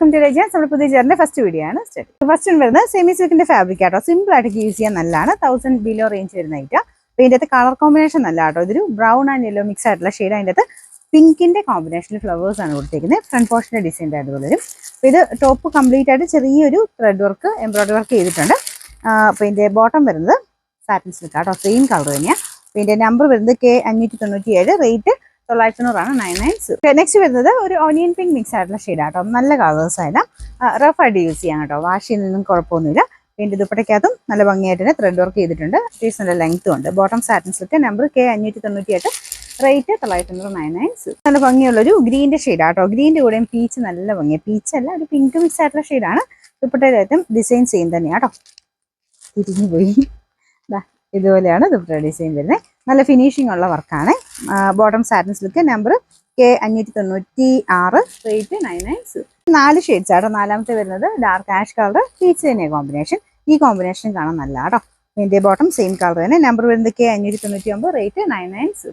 നമ്മുടെ പുതിയ ചേർന്ന ഫസ്റ്റ് വീഡിയോ ആണ്. ഫസ്റ്റ് വരുന്നത് സെമി സിൽക്കിന്റെ ഫാബ്രിക് ആട്ടോ. സിമ്പിൾ ആയിട്ട് യൂസ് ചെയ്യാൻ നല്ലതാണ്. 1000 ബിലോ റേഞ്ച് വരുന്ന ഐറ്റം. അപ്പോൾ ഇതിൻ്റെ അകത്ത് കളർ കോമ്പിനേഷൻ നല്ല ആട്ടോ. ഇതൊരു ബ്രൗൺ ആൻഡ് യെല്ലോ മിക്സ് ആയിട്ടുള്ള ഷെയ്ഡ്. അതിൻ്റെ അകത്ത് പിങ്കിന്റെ കോമ്പിനേഷനിൽ ഫ്ലവേഴ്സ് ആണ് കൊടുത്തിരിക്കുന്നത്. ഫ്രണ്ട് പോർഷന്റെ ഡിസൈൻ്റെ അതുപോലെ വരും. അപ്പോൾ ഇത് ടോപ്പ് കംപ്ലീറ്റ് ആയിട്ട് ചെറിയൊരു ത്രെഡ് വർക്ക് എംബ്രോയിഡറി വർക്ക് ചെയ്തിട്ടുണ്ട്. അപ്പോൾ ഇതിൻ്റെ ബോട്ടം വരുന്നത് സാറ്റിൻ സിൽക്ക് ആട്ടോ. സെയിം കളർ തന്നെയാണ്. അപ്പോൾ ഇതിൻ്റെ നമ്പർ വരുന്നത് K597, റേറ്റ് 900 99. നെക്സ്റ്റ് വരുന്നത് ഒരു ഓണിയൻ പിങ്ക് മിക്സ് ആയിട്ടുള്ള ഷെയ്ഡ് ആട്ടോ. നല്ല കളേഴ്സ് ആയാലും റഫ് ആയിട്ട് യൂസ് ചെയ്യാം കേട്ടോ. വാഷ് ചെയ്യുന്നതൊന്നും കുഴപ്പമൊന്നുമില്ല. ഇതിൻ്റെ ദുപ്പട്ടയ്ക്കകത്തും നല്ല ഭംഗിയായിട്ട് തന്നെ ത്രെഡ് വർക്ക് ചെയ്തിട്ടുണ്ട്. അത്യാവശ്യം നല്ല ലെങ്ത്തും ഉണ്ട്. Bottom satin silk, number K598, rate 999. നല്ല ഭംഗിയുള്ളൊരു ഗ്രീൻ്റെ ഷെയ്ഡ് ആട്ടോ. ഗ്രീൻ്റെ കൂടെയും പീച്ച് നല്ല ഭംഗിയാണ്. പീച്ച് അല്ല, ഒരു പിങ്ക് മിക്സ് ആയിട്ടുള്ള ഷെയ്ഡാണ്. ദുപ്പട്ടയിലും ഡിസൈൻ സെയിം തന്നെയാണ് കേട്ടോ. തിരിഞ്ഞു പോയി. ഇതുപോലെയാണ് ദുപ്പട്ട ഡിസൈൻ വരുന്നത്. നല്ല ഫിനിഷിംഗ് ഉള്ള വർക്കാണ്. Bottom satin silk, number K596, rate 99. 4 shades ആട്ടോ. നാലാമത്തെ വരുന്നത് ഡാർക്ക് ആഷ് കളർ, പീച്ച് തന്നെയാണ് കോമ്പിനേഷൻ. ഈ കോമ്പിനേഷൻ കാണാൻ നല്ല കേട്ടോ. ഇതിൻ്റെ ബോട്ടം സെയിം കളർ തന്നെ. നമ്പർ വരുന്നത് K599, റേറ്റ് 990.